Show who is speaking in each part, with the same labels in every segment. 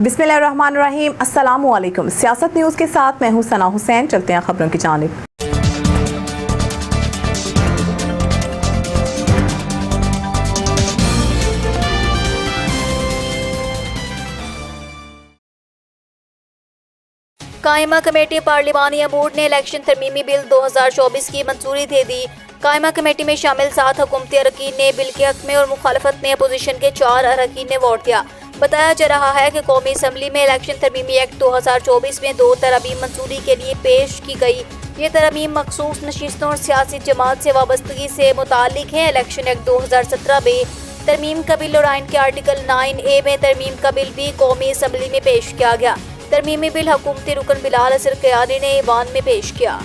Speaker 1: बिस्मिल्लाहिर्रहमानिर्रहीम। अस्सलामुअलैकुम। सियासत न्यूज़ के साथ मैं हूं सना हुसैन। चलते हैं खबरों की जानिब।
Speaker 2: कायमा कमेटी पार्लिमानी बोर्ड ने इलेक्शन तरमीमी बिल 2024 की मंजूरी दे दी। कायमा कमेटी में शामिल 7 हुकूमती अरकान ने बिल के हक में और मुखालफत में अपोजिशन के 4 अरकान ने वोट दिया। बताया जा रहा है कि कौमी असम्बली में इलेक्शन तरमीमी एक्ट 2024 में 2 तरमीम मंजूरी के लिए पेश की गई। ये तरमीम मखसूस नशिस्तों और सियासी जमात से वाबस्तगी से मुतालिक हैं। इलेक्शन एक्ट 2017 में तरमीम का बिल और आइन के आर्टिकल 9A में तरमीम का बिल भी कौमी असम्बली में पेश किया गया। तरमीमी बिल हुकूमती रुकन बिलाल असर क़यादी ने ईवान में पेश किया।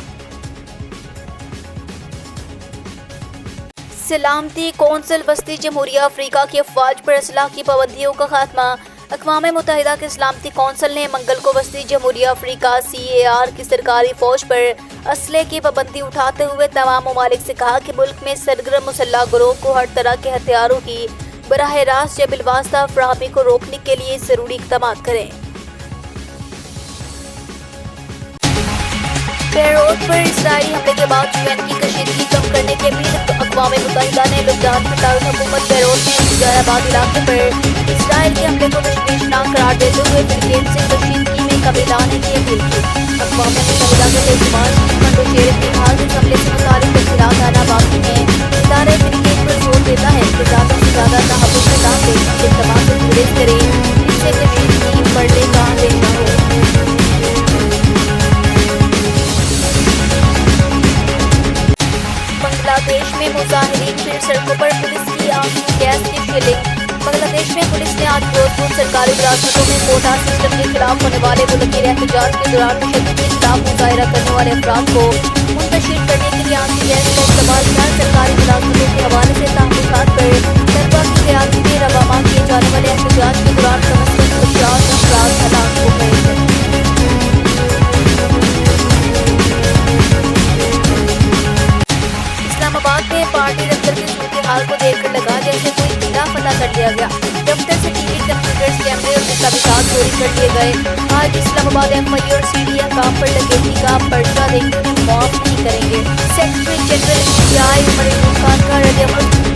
Speaker 2: सलामती कौंसिल वस्ती जमहूरिया अफ्रीका की अफवाज पर असलाह की पाबंदियों का खात्मा। अक़वाम मुत्तहिदा के सलामती कौंसिल ने मंगल को वस्ती जमहूरिया अफ्रीका CAR की सरकारी फौज पर असले की पाबंदी उठाते हुए तमाम ममालिक से कहा कि मुल्क में सरगर्म मुसल्लह गिरोह को हर तरह के हथियारों की बराह रास्त या बिलवास्ता फराहमी को रोकने के लिए ज़रूरी इक़दाम करें। बेरूत पर इसराइली हमले के बाद UN की कशीदगी कम करने के भी अक़वाम मुत्तहिदा ने लुबनान में दारुल-हुकूमत बेरूत में मुजाहिराबाद इलाके पर इसराइल के हमले को तशवीशनाक करार देते हुए फिलिपींस से कशीदगी में कमी लाने की अपील की। अक़वाम मुत्तहिदा के तर्जुमान स्टीफन डुचेरेस ने कहा कि हमले से मुतालिक तफसीलात आना बाकी है। इदारे फिलिपींस पर जोर देता है कि ज़्यादा से ज़्यादा तहफ़्फ़ुज़ में काम देने के इक़दाम से गुरेज करें, इससे कशीदगी बढ़ने का अंदेशा हो। बांग्लादेश में मुजाहिरीन फिर सड़कों पर पुलिस की आंसू गैस की शेलिंग। बांग्लादेश में पुलिस ने आज जोधपुर सरकारी मुलाजमतों में कोटा सिस्टम के खिलाफ होने वाले मुल्की एहतजाज के दौरान तशद्दुद के खिलाफ मुजाहिरा करने वाले अफराद को मुंतशिर करने के लिए आंसू गैस का इस्तेमाल किया। सरकारी मुलाजमतों के हवाले से तहक़ीक़ात पर तलबा की क़यादत में रवाना किए जाने वाले एहतजाज के दौरान कम से कम 50 अफराद हलाक हो गए थे। इस्लामाबाद में पार्टी दफ्तर की सूरत हाल को देखकर लगा जैसे कोई किला फतह कर लिया गया। दफ्तर से टीवी, कंप्यूटर्स, कैमरे और दस्तावेज़ात चोरी कर लिए गए। आज इस्लामाबाद MI और CDM काम पर डकैती का पर्चा देंगे, उन्हें माफ नहीं करेंगे। Secretary general PTI Umar Imran Khan का रद्द-ए-अमल